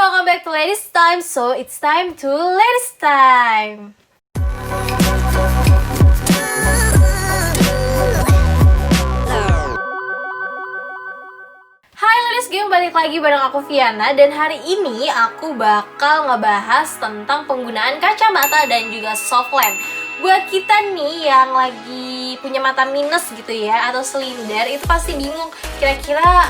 welcome back to Ladies Time. So it's time to Ladies Time. Hai Ladies Game, balik lagi bareng aku Viana. Dan hari ini aku bakal ngebahas tentang penggunaan kacamata dan juga soft lens. Buat kita nih yang lagi punya mata minus gitu ya, atau silinder, itu pasti bingung kira-kira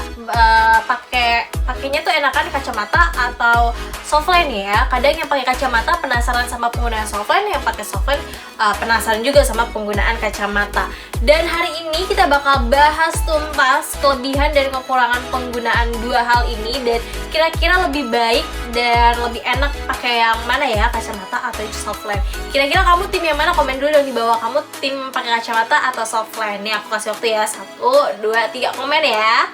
pakainya tuh enakan kacamata atau soft lens ya. Kadang yang pakai kacamata penasaran sama penggunaan soft lens, yang pakai soft lens penasaran juga sama penggunaan kacamata. Dan hari ini kita bakal bahas tuntas kelebihan dan kekurangan penggunaan dua hal ini, dan kira-kira lebih baik dan lebih enak pakai yang mana ya, kacamata atau soft lens. Kira-kira kamu tim yang mana? Komen dulu dong di bawah, kamu tim pakai kacamata atau soft lens. Nih aku kasih waktu ya, 1, 2, 3 komen ya.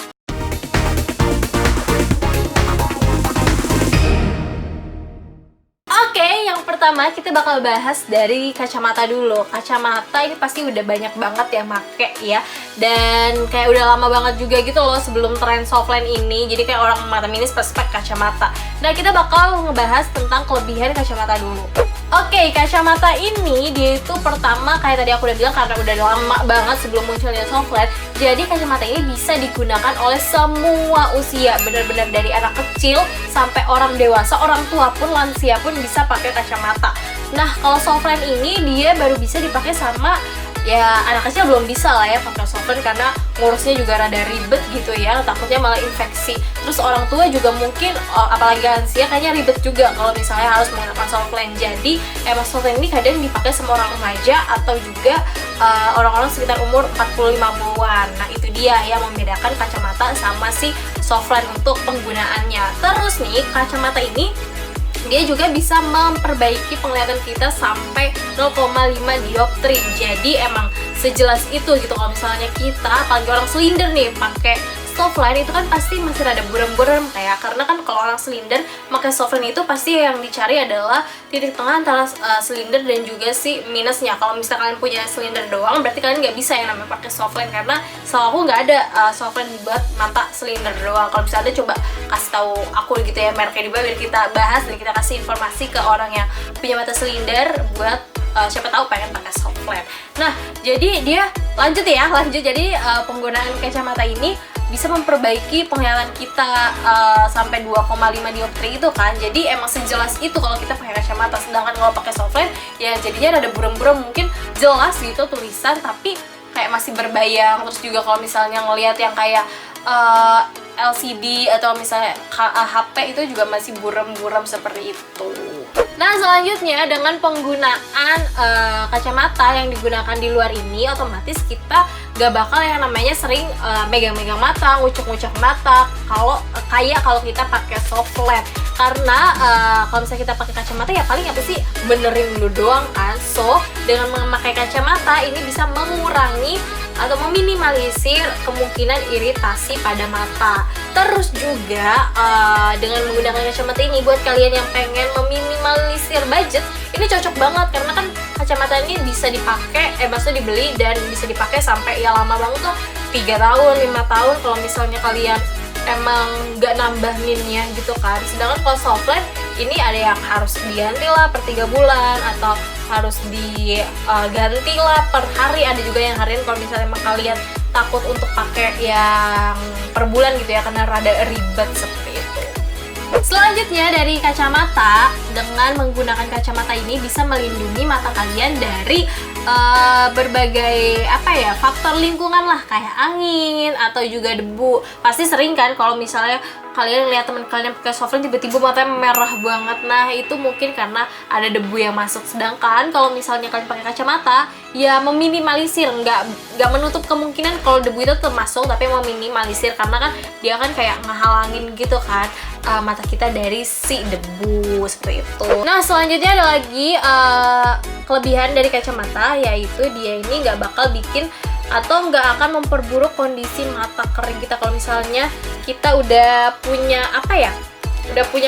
Oke, yang pertama kita bakal bahas dari kacamata dulu. Kacamata ini pasti udah banyak banget yang make ya, dan kayak udah lama banget juga gitu loh sebelum tren soft lens ini. Jadi kayak orang mata minus pasti pakai kacamata. Nah, kita bakal ngebahas tentang kelebihan kacamata dulu. Oke, kacamata ini dia itu pertama kayak tadi aku udah bilang, karena udah lama banget sebelum munculnya soft lens. Jadi kacamata ini bisa digunakan oleh semua usia, benar-benar dari anak kecil sampai orang dewasa, orang tua pun, lansia pun bisa pakai kacamata. Nah, kalau soft lens ini dia baru bisa dipakai sama ya anak kecil, belum bisa lah ya pakai soft lens karena ngurusnya juga rada ribet gitu ya, takutnya malah infeksi. Terus orang tua juga mungkin, apalagi lansia, kayaknya ribet juga kalau misalnya harus menggunakan soft lens. Jadi emang soft lens ini kadang dipakai sama orang remaja atau juga orang-orang sekitar umur 45-an. Nah, itu dia yang membedakan kacamata sama si soft lens untuk penggunaannya. Terus nih, kacamata ini dia juga bisa memperbaiki penglihatan kita sampai 0,5 dioptri. Jadi emang sejelas itu gitu. Kalau misalnya kita, apalagi orang silinder nih, pakai soft lens itu kan pasti masih rada buram-buram kayak, karena kan kalau orang silinder pakai soft lens itu pasti yang dicari adalah titik tengah antara silinder dan juga si minusnya. Kalau misalnya kalian punya silinder doang, berarti kalian nggak bisa yang namanya pakai soft lens, karena setahu aku nggak ada soft lens buat mata silinder doang. Kalau misalnya ada, coba kasih tahu aku gitu ya, mereknya di bawah, biar kita bahas dan kita kasih informasi ke orang yang punya mata silinder buat siapa tahu pengen pakai soft lens. Nah, jadi dia lanjut. Jadi penggunaan kacamata ini bisa memperbaiki penglihatan kita sampai 2,5 dioptri itu kan. Jadi emang sejelas itu kalau kita pakai kacamata. Sedangkan kalau pakai soft lens ya jadinya rada buram-buram, mungkin jelas gitu tulisan tapi kayak masih berbayang. Terus juga kalau misalnya ngelihat yang kayak LCD atau misalnya HP itu juga masih buram-buram seperti itu. Nah, selanjutnya dengan penggunaan kacamata yang digunakan di luar ini, otomatis kita gak bakal yang namanya sering megang-megang mata, ngucek-ngucek mata kalau kita pakai soft lens. Karena kalau misalnya kita pakai kacamata ya paling apa sih, benerin dulu doang kan. So, dengan memakai kacamata ini bisa mengurangi atau meminimalisir kemungkinan iritasi pada mata. Terus juga dengan menggunakan kacamata ini, buat kalian yang pengen meminimalisir budget, ini cocok banget karena kan kacamata ini bisa dipakai, maksudnya dibeli dan bisa dipakai sampai ya lama banget tuh, 3 tahun, 5 tahun kalau misalnya kalian emang nggak nambah minnya gitu kan. Sedangkan kalau soft lens ini ada yang harus diganti lah per 3 bulan atau harus diganti lah per hari, ada juga yang harian kalau misalnya emang kalian takut untuk pakai yang per bulan gitu ya, karena rada ribet seperti itu. Selanjutnya dari kacamata, dengan menggunakan kacamata ini bisa melindungi mata kalian dari berbagai faktor lingkungan lah, kayak angin atau juga debu. Pasti sering kan kalau misalnya kalian lihat teman kalian pakai soft lens tiba-tiba matanya merah banget. Nah, itu mungkin karena ada debu yang masuk. Sedangkan kalau misalnya kalian pakai kacamata, ya meminimalisir, nggak menutup kemungkinan kalau debu itu termasuk, tapi meminimalisir karena kan dia kan kayak ngehalangin gitu kan mata kita dari si debu seperti itu. Nah, selanjutnya ada lagi kelebihan dari kacamata, yaitu dia ini nggak bakal bikin atau nggak akan memperburuk kondisi mata kering kita. Kalau misalnya kita udah punya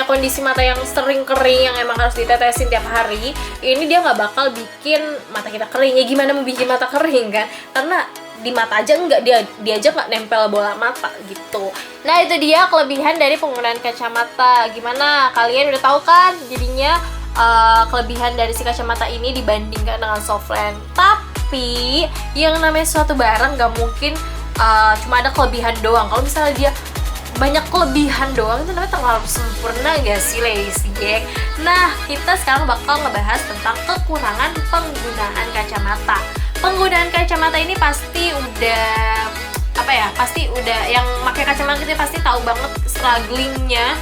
kondisi mata yang sering kering, yang emang harus ditetesin tiap hari, ini dia nggak bakal bikin mata kita kering. Ya gimana mau bikin mata kering kan, karena di mata aja enggak, dia aja nggak nempel bola mata gitu. Nah itu dia kelebihan dari penggunaan kacamata. Gimana, kalian udah tahu kan jadinya kelebihan dari si kacamata ini dibandingkan dengan softland. Tapi yang namanya suatu barang nggak mungkin cuma ada kelebihan doang. Kalau misalnya dia banyak kelebihan doang itu namanya terlalu sempurna gak sih Lazy Gang? Nah kita sekarang bakal ngebahas tentang kekurangan penggunaan kacamata. Penggunaan kacamata ini pasti udah pasti udah yang pakai kacamata itu pasti tahu banget strugglingnya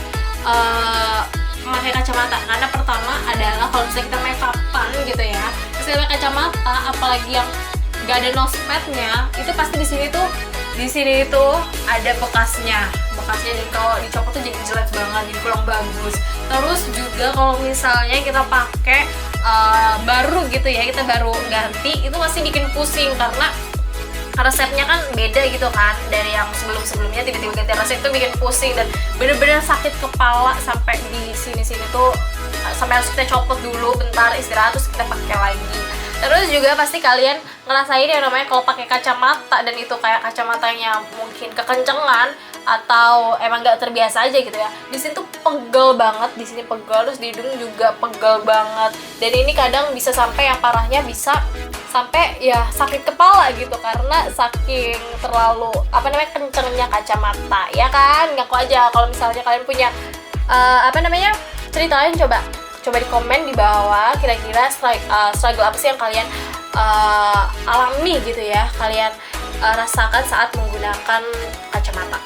memakai kacamata. Karena pertama adalah kalau misalnya kita make upan gitu ya, terus kita pakai kacamata, apalagi yang nggak ada nosepadnya, itu pasti di sini tuh ada bekasnya dan kalau dicopot tuh jadi jelek banget, jadi kurang bagus. Terus juga kalau misalnya kita pakai baru gitu ya, kita baru ganti, itu masih bikin pusing karena resepnya kan beda gitu kan dari yang sebelumnya, tiba-tiba ganti resep itu bikin pusing dan bener-bener sakit kepala sampai di sini tuh, sampai harus kita copot dulu bentar, istirahat, terus kita pakai lagi. Terus juga pasti kalian ngerasain yang namanya kalau pakai kacamata dan itu kayak kacamatanya mungkin kekencengan atau emang nggak terbiasa aja gitu ya. Di sini tuh pegel banget, di sini pegel, terus di hidung juga pegel banget. Dan ini kadang bisa sampai yang parahnya bisa sampai ya sakit kepala gitu karena saking terlalu kencengnya kacamata, ya kan? Ngaku aja kalau misalnya kalian punya ceritain coba di komen di bawah kira-kira struggle apa sih yang kalian alami gitu ya, kalian rasakan saat menggunakan kacamata.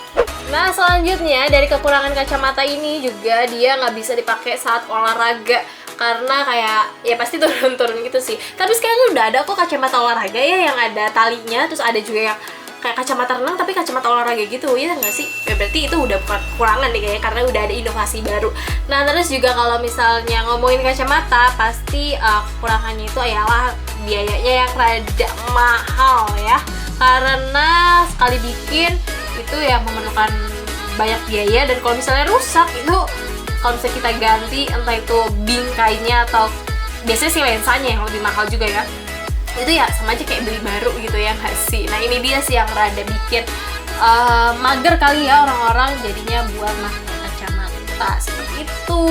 Nah selanjutnya dari kekurangan kacamata ini juga dia nggak bisa dipakai saat olahraga karena kayak ya pasti turun-turun gitu sih. Tapi sekarang udah ada kok kacamata olahraga ya yang ada talinya, terus ada juga yang kayak kacamata renang tapi kacamata olahraga gitu, ya nggak sih? Ya berarti itu udah bukan kekurangan deh kayaknya karena udah ada inovasi baru. Nah terus juga kalau misalnya ngomongin kacamata pasti kekurangannya itu ialah biayanya yang rada mahal ya, karena sekali bikin itu ya memerlukan banyak biaya, dan kalau misalnya rusak itu kalau misalnya kita ganti entah itu bingkainya atau biasanya sih lensanya yang lebih mahal juga ya, itu ya sama aja kayak beli baru gitu ya nggak sih. Nah ini dia sih yang rada bikin mager kali ya orang-orang jadinya buat pakai kacamata seperti itu.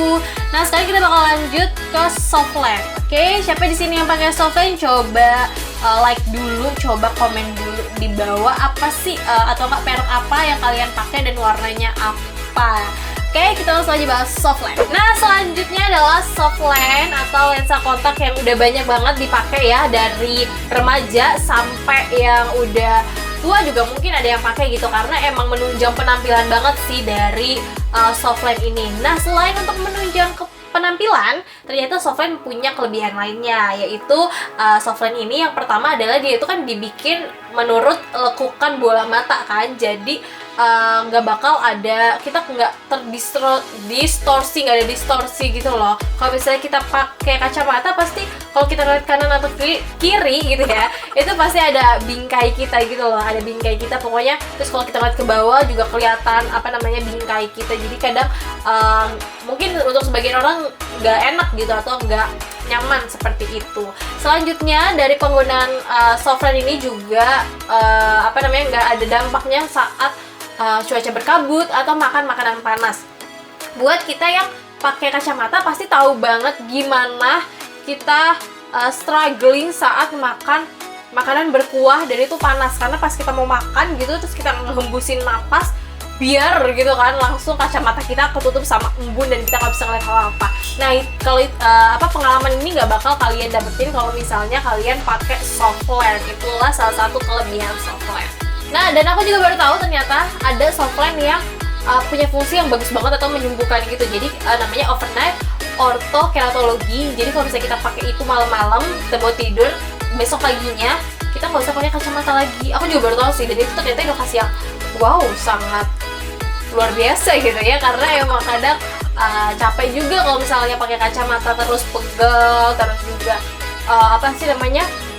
Nah sekarang kita bakal lanjut ke softland. Oke, siapa di sini yang pakai softland coba like dulu, coba komen dulu di bawah apa sih atau enggak merek apa yang kalian pakai dan warnanya apa. Oke, kita langsung aja bahas softland. Nah, selanjutnya adalah softland atau lensa kontak yang udah banyak banget dipakai ya, dari remaja sampai yang udah tua juga mungkin ada yang pakai gitu karena emang menunjang penampilan banget sih dari softland ini. Nah, selain untuk menunjang penampilan, ternyata softland punya kelebihan lainnya, yaitu softland ini yang pertama adalah dia itu kan dibikin menurut lekukan bola mata kan, jadi nggak bakal ada, kita nggak terdistorsi, nggak ada distorsi gitu loh. Kalau misalnya kita pakai kacamata pasti kalau kita lihat kanan atau kiri gitu ya, itu pasti ada bingkai kita gitu loh, ada bingkai kita pokoknya. Terus kalau kita lihat ke bawah juga kelihatan bingkai kita, jadi kadang mungkin untuk sebagian orang nggak enak gitu atau nggak nyaman seperti itu. Selanjutnya dari penggunaan softland ini juga nggak ada dampaknya saat cuaca berkabut atau makan makanan panas. Buat kita yang pakai kacamata pasti tahu banget gimana kita struggling saat makan makanan berkuah dan itu panas, karena pas kita mau makan gitu terus kita ngehembusin napas biar gitu kan langsung kacamata kita ketutup sama embun dan kita nggak bisa ngeliat apa-apa. Nah kalau pengalaman ini nggak bakal kalian dapetin kalau misalnya kalian pakai softland. Itulah salah satu kelebihan softland. Nah dan aku juga baru tahu ternyata ada softland yang punya fungsi yang bagus banget atau menyembuhkan gitu. Jadi namanya overnight orthokeratologi. Jadi kalau misalnya kita pakai itu malam-malam kita mau tidur, besok paginya kita nggak usah pakai kacamata lagi. Aku juga baru tahu sih, dan itu ternyata inovasi yang wow sangat luar biasa gitu ya, karena emang kadang capek juga kalau misalnya pakai kacamata terus pegel, terus juga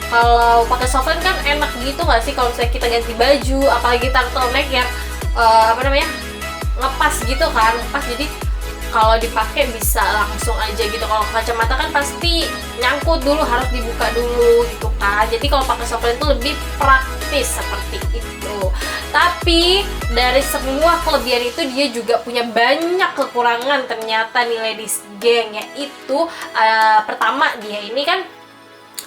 kalau pakai softland kan enak gitu nggak sih kalau misalnya kita ganti baju, apalagi turtleneck yang ngepas gitu kan, ngepas, jadi kalau dipakai bisa langsung aja gitu. Kalau kacamata kan pasti nyangkut dulu, harus dibuka dulu gitu kan. Jadi kalau pakai softland itu lebih praktis praktis seperti itu. Tapi dari semua kelebihan itu dia juga punya banyak kekurangan ternyata nih ladies geng, yaitu pertama dia ini kan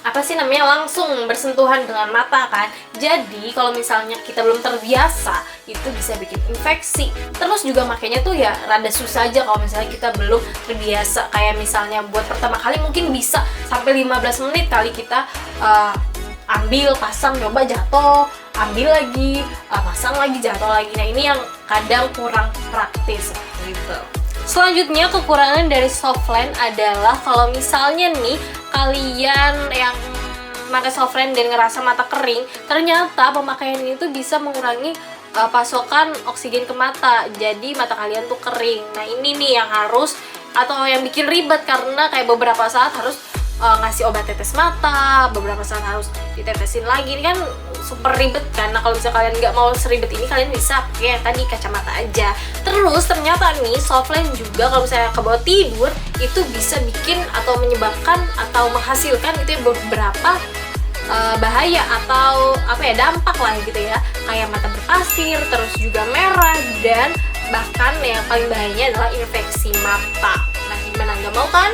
apa sih namanya, langsung bersentuhan dengan mata kan. Jadi kalau misalnya kita belum terbiasa itu bisa bikin infeksi. Terus juga makanya tuh ya rada susah aja kalau misalnya kita belum terbiasa. Kayak misalnya buat pertama kali mungkin bisa sampai 15 menit kali kita ambil, pasang, coba jatuh, ambil lagi, pasang lagi, jatuh lagi. Nah ini yang kadang kurang praktis gitu. Selanjutnya kekurangan dari Softland adalah kalau misalnya nih kalian yang pakai Softland dan ngerasa mata kering, ternyata pemakaian ini tuh bisa mengurangi pasokan oksigen ke mata, jadi mata kalian tuh kering. Nah ini nih yang harus, atau yang bikin ribet, karena kayak beberapa saat harus ngasih obat tetes mata, beberapa saat harus ditetesin lagi. Ini kan super ribet kan. Nah kalau misalnya kalian nggak mau seribet ini, kalian bisa pakai yang tadi kacamata aja. Terus ternyata nih Softland juga kalau misalnya ke bawah tidur itu bisa bikin atau menyebabkan atau menghasilkan gitu ya beberapa bahaya atau apa ya, dampak lah gitu ya, kayak mata berpasir, terus juga merah, dan bahkan yang paling bahayanya adalah infeksi mata. Nah gimana, nggak mau kan?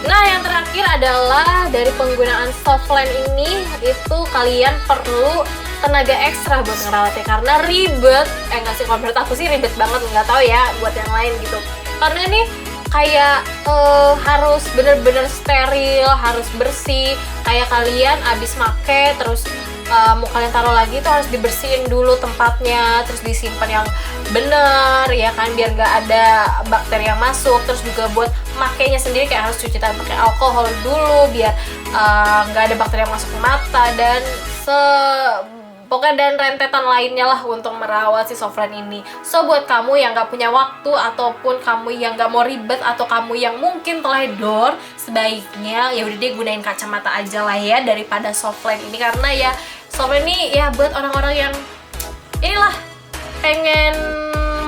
Nah yang terakhir adalah dari penggunaan Softland ini, itu kalian perlu tenaga ekstra buat ngerawatnya karena ribet. Nggak sih, kalau menurut aku sih ribet banget, nggak tahu ya buat yang lain gitu. Karena ini kayak harus bener-bener steril, harus bersih. Kayak kalian abis make terus mau kalian taruh lagi tuh harus dibersihin dulu tempatnya, terus disimpan yang bener ya kan, biar nggak ada bakteri yang masuk. Terus juga buat makainya sendiri kayak harus cuci tangan pakai alkohol dulu biar nggak ada bakteri yang masuk ke mata, dan pokoknya dan rentetan lainnya lah untuk merawat si Softland ini. So buat kamu yang nggak punya waktu, ataupun kamu yang nggak mau ribet, atau kamu yang mungkin teledor, sebaiknya ya udah deh gunain kacamata aja lah ya daripada Softland ini. Karena ya Softland ini ya buat orang-orang yang inilah pengen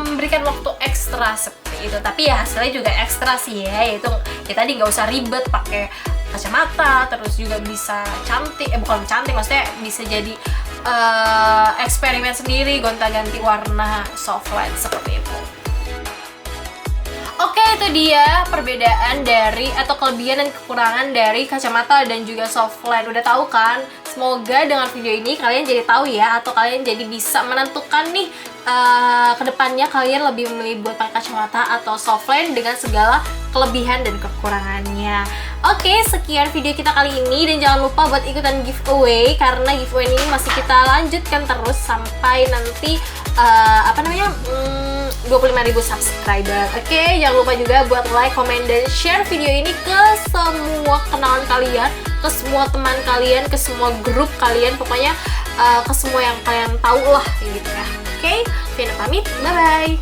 memberikan waktu ekstra seperti itu. Tapi ya hasilnya juga ekstra sih ya, yaitu ya tadi nggak usah ribet pakai kacamata, terus juga bisa cantik, bukan cantik, maksudnya bisa jadi eksperimen sendiri, gonta-ganti warna Softland seperti itu. Oke, itu dia perbedaan dari atau kelebihan dan kekurangan dari kacamata dan juga Softland. Udah tahu kan? Semoga dengan video ini kalian jadi tahu ya, atau kalian jadi bisa menentukan nih kedepannya kalian lebih memilih buat pakai kacamata atau Softland dengan segala kelebihan dan kekurangannya. Oke, sekian video kita kali ini, dan jangan lupa buat ikutan giveaway karena giveaway ini masih kita lanjutkan terus sampai nanti 25.000 subscriber. Oke, jangan lupa juga buat like, comment, dan share video ini ke semua kenalan kalian, ke semua teman kalian, ke semua grup kalian, pokoknya ke semua yang kalian tahu lah gitu ya. Oke, Vina pamit, bye bye.